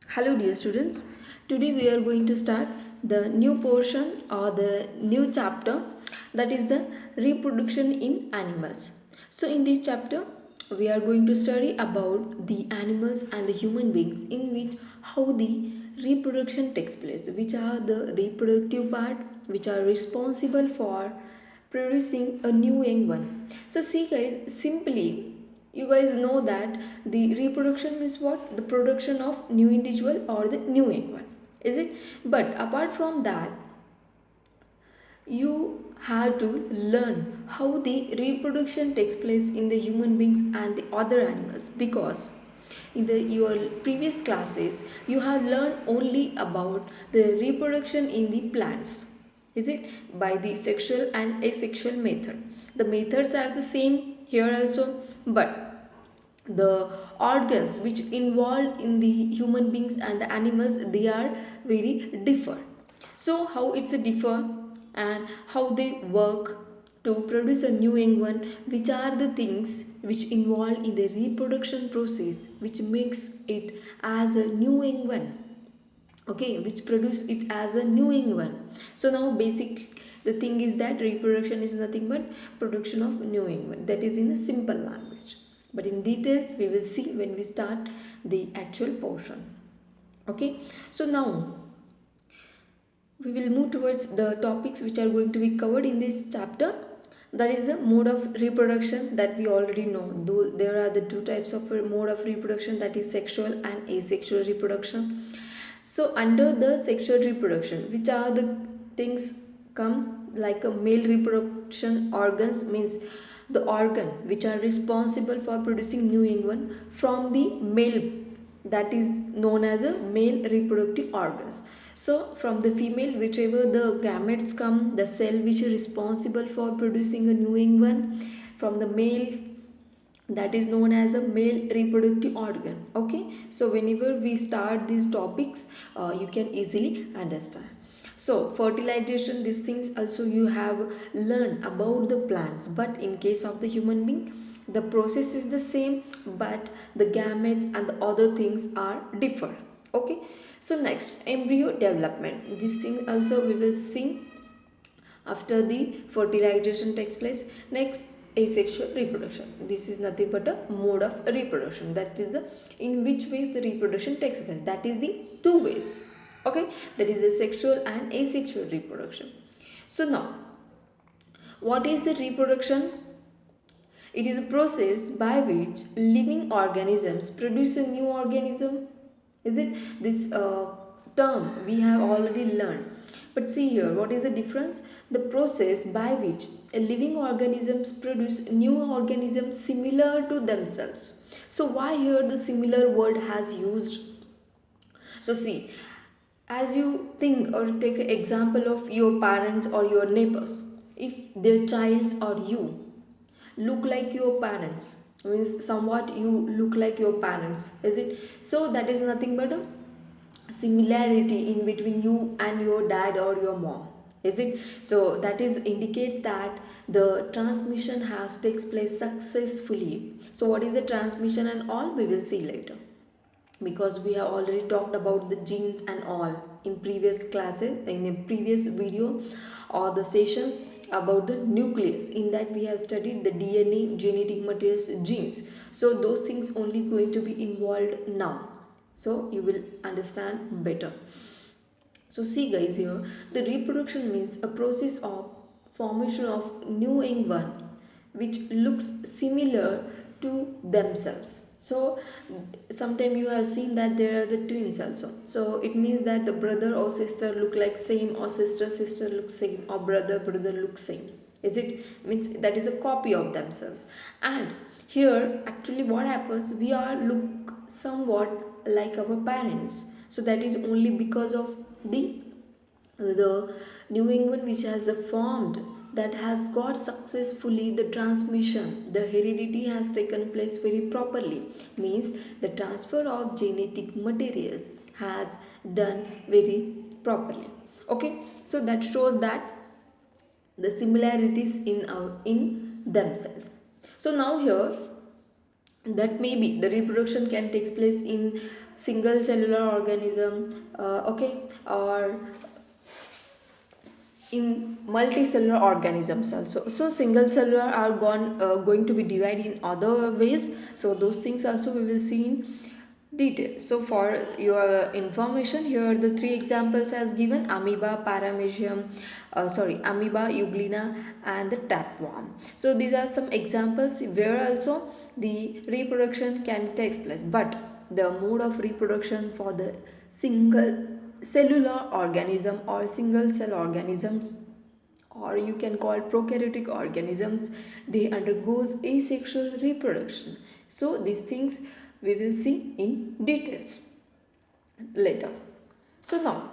Hello dear students, today we are going to start the new portion or the new chapter, that is the reproduction in animals. So in this chapter we are going to study about the animals and the human beings, in which how the reproduction takes place, which are the reproductive part which are responsible for producing a new young one. So see guys, simply you guys know that the reproduction means what? The production of new individual or the new young one, is it? But apart from that, you have to learn how the reproduction takes place in the human beings and the other animals, because in your previous classes you have learned only about the reproduction in the plants, is it, by the sexual and asexual method. The methods are the same here also, but the organs which involved in the human beings and the animals, they are very differ. So how it's a differ and how they work to produce a new young one, which are the things which involved in the reproduction process which makes it as a new young one, okay, which produce it as a new young one. So now basic the thing is that reproduction is nothing but production of new young one, that is in a simple language, but in details we will see when we start the actual portion. Okay, so now we will move towards the topics which are going to be covered in this chapter. That is the mode of reproduction, that we already know. Though there are the two types of mode of reproduction, that is sexual and asexual reproduction. So under the sexual reproduction, which are the things come, like a male reproduction organs means the organ which are responsible for producing new young one from the male, that is known as a male reproductive organs. So from the female, whichever the gametes come, the cell which is responsible for producing a new young one, from the male, that is known as a male reproductive organ. Okay, so whenever we start these topics, you can easily understand. So fertilization, these things also you have learned about the plants, but in case of the human being, the process is the same, but the gametes and the other things are differ. Okay, so next, embryo development, this thing also we will see after the fertilization takes place. Next, asexual reproduction, this is nothing but a mode of reproduction, that is the in which ways the reproduction takes place, that is the two ways. Okay, that is the sexual and asexual reproduction. So now, what is the reproduction? It is a process by which living organisms produce a new organism. Is it? This term we have already learned. But see here, what is the difference? The process by which a living organisms produce new organisms similar to themselves. So why here the similar word has used? So see, as you think or take an example of your parents or your neighbors, if their childs or you look like your parents, means somewhat you look like your parents, is it? So that is nothing but a similarity in between you and your dad or your mom, is it? So that is indicates that the transmission has takes place successfully. So what is the transmission and all, we will see later, because we have already talked about the genes and all in previous classes, in a previous video or the sessions about the nucleus. In that we have studied the DNA, genetic materials, genes. So those things only going to be involved now, so you will understand better. So see guys, here the reproduction means a process of formation of new young one which looks similar to themselves. So sometime you have seen that there are the twins also. So it means that the brother or sister look like same, or sister looks same, or brother looks same. Is it? Means that is a copy of themselves. And here actually what happens, we are look somewhat like our parents. So that is only because of the New England which has formed, that has got successfully the transmission, the heredity has taken place very properly, means the transfer of genetic materials has done very properly. Okay, so that shows that the similarities in themselves. So now here, that maybe the reproduction can take place in single cellular organism, okay, or in multicellular organisms also. So single cellular are going to be divided in other ways, so those things also we will see in detail. So for your information, here are the three examples as given: amoeba, paramecium, amoeba, euglena, and the tapeworm. So these are some examples where also the reproduction can take place, but the mode of reproduction for the single cellular organism or single cell organisms, or you can call prokaryotic organisms, they undergoes asexual reproduction. So these things we will see in details later. So now,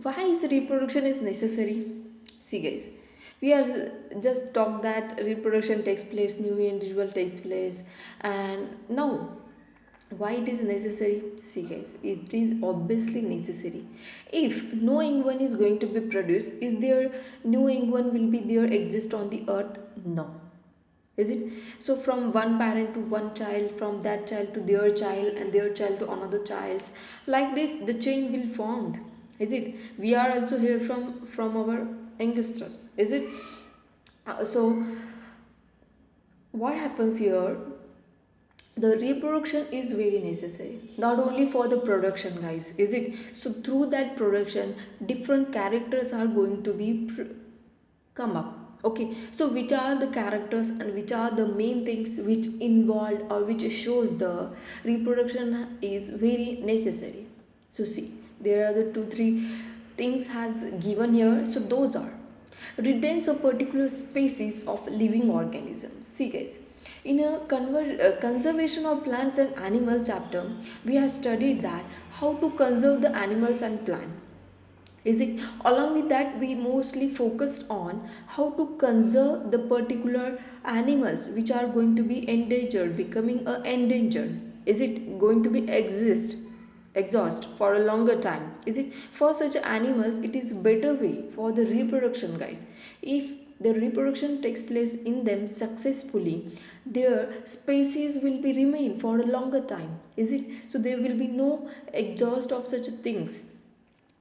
why is reproduction is necessary? See guys, we are just talk that reproduction takes place, new individual takes place, and now why it is necessary? See guys, it is obviously necessary. If no young one is going to be produced, is there no young one will be there exist on the earth? No, is it? So from one parent to one child, from that child to their child, and their child to another child's, like this the chain will formed, is it? We are also here from our ancestors, is it? So what happens here, the reproduction is very necessary, not only for the production guys, is it? So through that production, different characters are going to be come up. Okay, so which are the characters and which are the main things which involved or which shows the reproduction is very necessary? So see, there are the two three things has given here. So those are: retains a particular species of living organism. See guys, in a conservation of plants and animals chapter, we have studied that how to conserve the animals and plant, is it? Along with that, we mostly focused on how to conserve the particular animals which are going to be endangered, becoming a endangered, is it? Going to be exhaust for a longer time, is it? For such animals, it is better way for the reproduction guys. If the reproduction takes place in them successfully, their species will be remain for a longer time, is it? So there will be no exhaust of such things.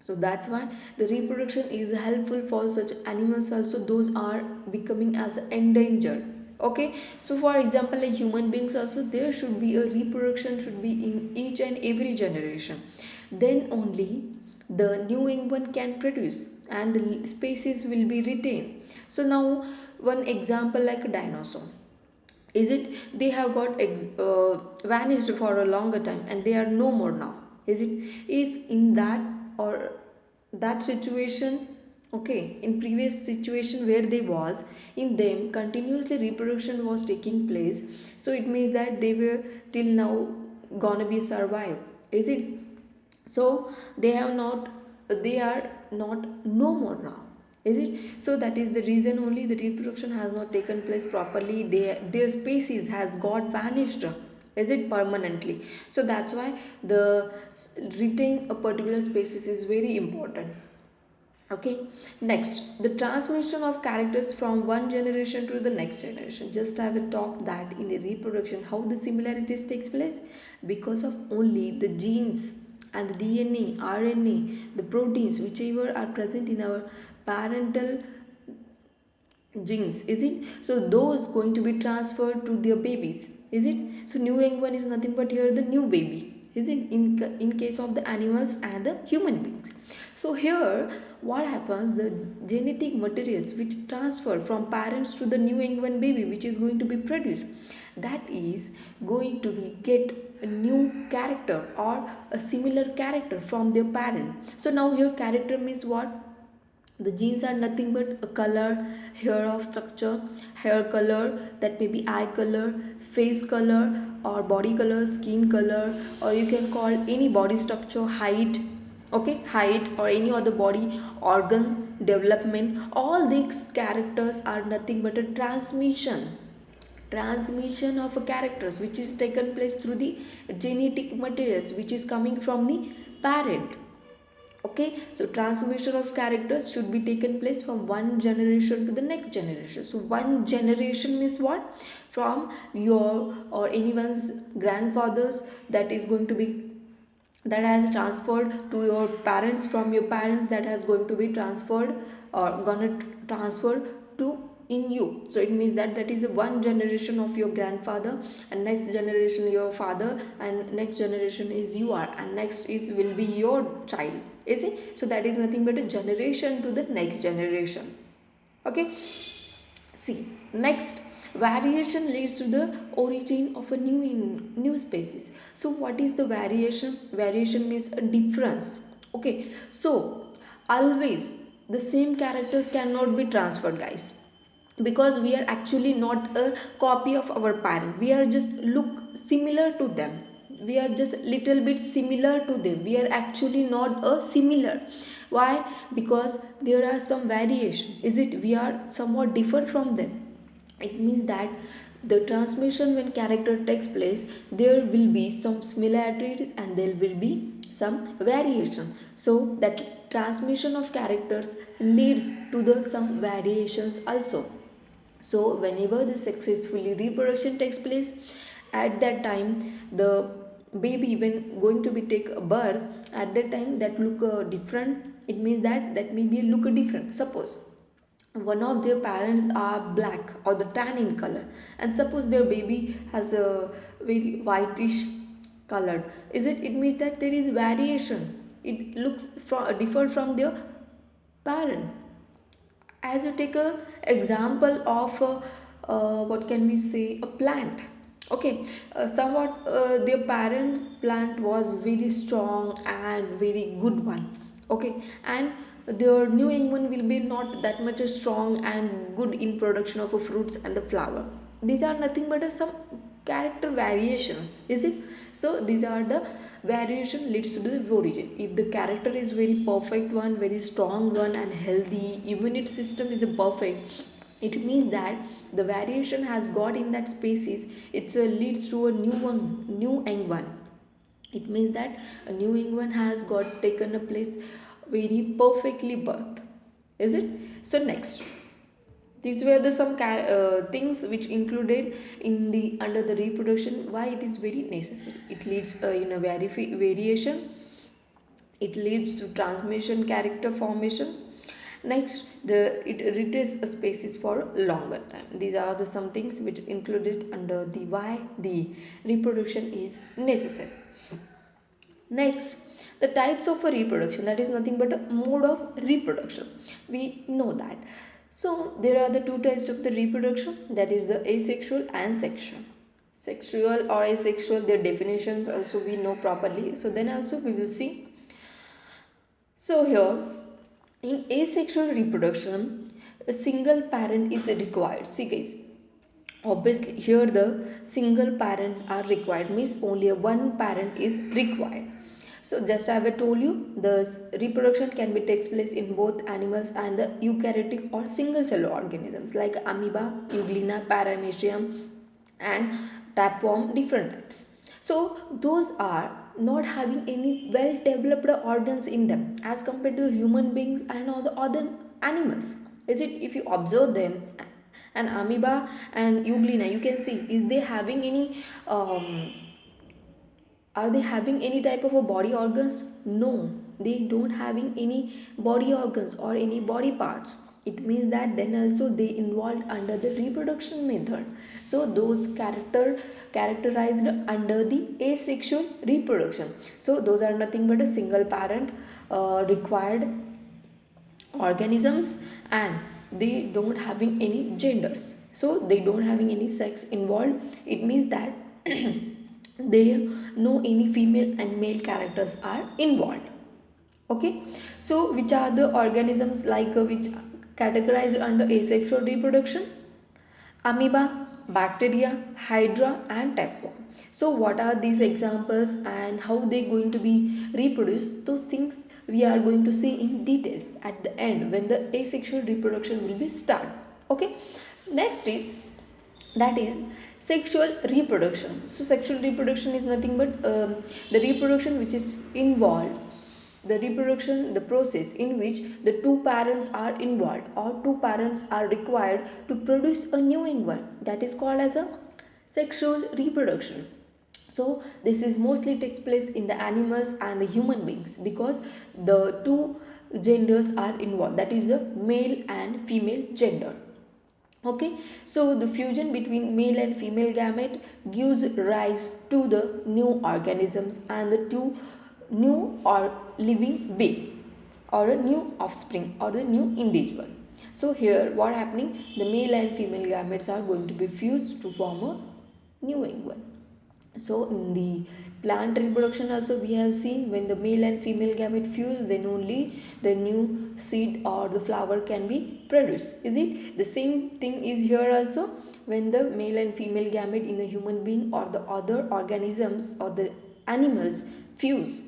So that's why the reproduction is helpful for such animals also, those are becoming as endangered. Okay, so for example, like human beings also, there should be a reproduction should be in each and every generation, then only the new young one can produce and the species will be retained. So now one example like a dinosaur, is it? They have got vanished for a longer time and they are no more now, is it? If in that or that situation, okay, in previous situation where they was, in them continuously reproduction was taking place, so it means that they were till now gonna be survived, is it? So they have not, they are not no more now, is it? So that is the reason only the reproduction has not taken place properly, their species has got vanished, is it, permanently. So that's why the retain a particular species is very important. Okay, next, the transmission of characters from one generation to the next generation. Just I will talk that in the reproduction how the similarities takes place, because of only the genes and the DNA, RNA, the proteins whichever are present in our parental genes, is it? So those going to be transferred to their babies, is it? So new young one is nothing but here the new baby, is it? In case of the animals and the human beings. So here what happens, the genetic materials which transfer from parents to the new young one baby which is going to be produced, that is going to be get a new character or a similar character from their parent. So now here character means what? The genes are nothing but a color, hair of structure, hair color, that may be eye color, face color, or body color, skin color, or you can call any body structure, height, okay, height, or any other body organ development. All these characters are nothing but a transmission of a characters which is taken place through the genetic materials which is coming from the parent. Okay, so transmission of characters should be taken place from one generation to the next generation. So one generation means what? From your or anyone's grandfathers, that is going to be that has transferred to your parents, from your parents that has going to be transferred or gonna transfer to in you. So it means that that is one generation of your grandfather, and next generation your father, and next generation is you are, and next is will be your child, is it? So that is nothing but a generation to the next generation. Okay, see, next, variation leads to the origin of a new species. So what is the variation? Variation means a difference. Okay, so always the same characters cannot be transferred, guys, because we are actually not a copy of our parent. We are just look similar to them. We are just little bit similar to them. We are actually not a similar. Why? Because there are some variation, is it? We are somewhat different from them. It means that the transmission, when character takes place, there will be some similarities and there will be some variation. So that transmission of characters leads to the some variations also. So whenever the successfully reproduction takes place, at that time the baby when going to be take a birth, at that time that look different. It means that that may be look different. Suppose one of their parents are black or the tan in color, and suppose their baby has a very whitish colored, is it? It means that there is variation. It looks from differ from their parent. As you take a example of what can we say, a plant. Okay, somewhat their parent plant was very strong and very good one. Okay, and their new young one will be not that much strong and good in production of fruits and the flower. These are nothing but some character variations, is it? So these are the variation leads to the origin. If the character is very perfect one, very strong one and healthy, immune system is a perfect, it means that the variation has got in that species, it leads to a new one, new young one. It means that a new young one has got taken a place very perfectly birth, is it? So next, these were the some things which included in the under the reproduction. Why it is very necessary? It leads in a variation. It leads to transmission, character formation. Next, it retains a species for longer time. These are the some things which included under the why the reproduction is necessary. Next, the types of a reproduction, that is nothing but a mode of reproduction. We know that. So there are the two types of the reproduction, that is the asexual and sexual. Sexual or asexual, their definitions also we know properly. So then also we will see. So here in asexual reproduction, a single parent is required. See guys, obviously here the single parents are required, means only one parent is required. So just I have told you, the reproduction can be takes place in both animals and the eukaryotic or single cell organisms like amoeba, euglena, paramecium and tapeworm, different types. So those are not having any well developed organs in them as compared to human beings and all the other animals, is it? If you observe them, and amoeba and euglena, you can see, is they having any are they having any type of a body organs? No, they don't having any body organs or any body parts. It means that then also they involved under the reproduction method. So those characterized under the asexual reproduction. So those are nothing but a single parent required organisms, and they don't having any genders, so they don't having any sex involved. It means that they no any female and male characters are involved. Okay, so which are the organisms like which categorized under asexual reproduction? Amoeba, bacteria, hydra and tapeworm. So what are these examples and how they going to be reproduced? Those things we are going to see in details at the end when the asexual reproduction will be start. Okay, next is, that is sexual reproduction. So sexual reproduction is nothing but the reproduction which is involved, the reproduction, the process in which the two parents are involved or two parents are required to produce a new young one, that is called as a sexual reproduction. So this is mostly takes place in the animals and the human beings, because the two genders are involved, that is the male and female gender. Okay, so the fusion between male and female gamete gives rise to the new organisms and the two new or living being, or a new offspring, or the new individual. So here what happening, the male and female gametes are going to be fused to form a new one. So in the plant reproduction also we have seen, when the male and female gamete fuse, then only the new seed or the flower can be produced. Is it the same thing is here also? When the male and female gamete in the human being or the other organisms or the animals fuse,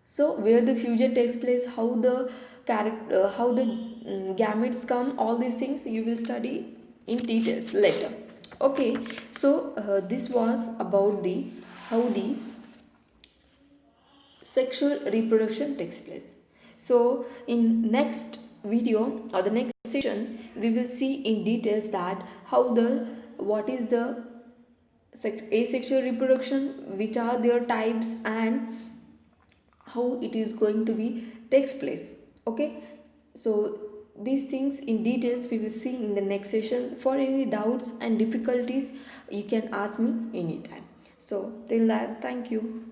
so where the fusion takes place, how the character, how the gametes come, all these things you will study in details later. Okay, so this was about the how the sexual reproduction takes place. So in next video or the next session, we will see in details that how the what is the asexual reproduction, which are their types, and how it is going to be takes place. Okay, so these things in details we will see in the next session. For any doubts and difficulties, you can ask me anytime. So till that, thank you.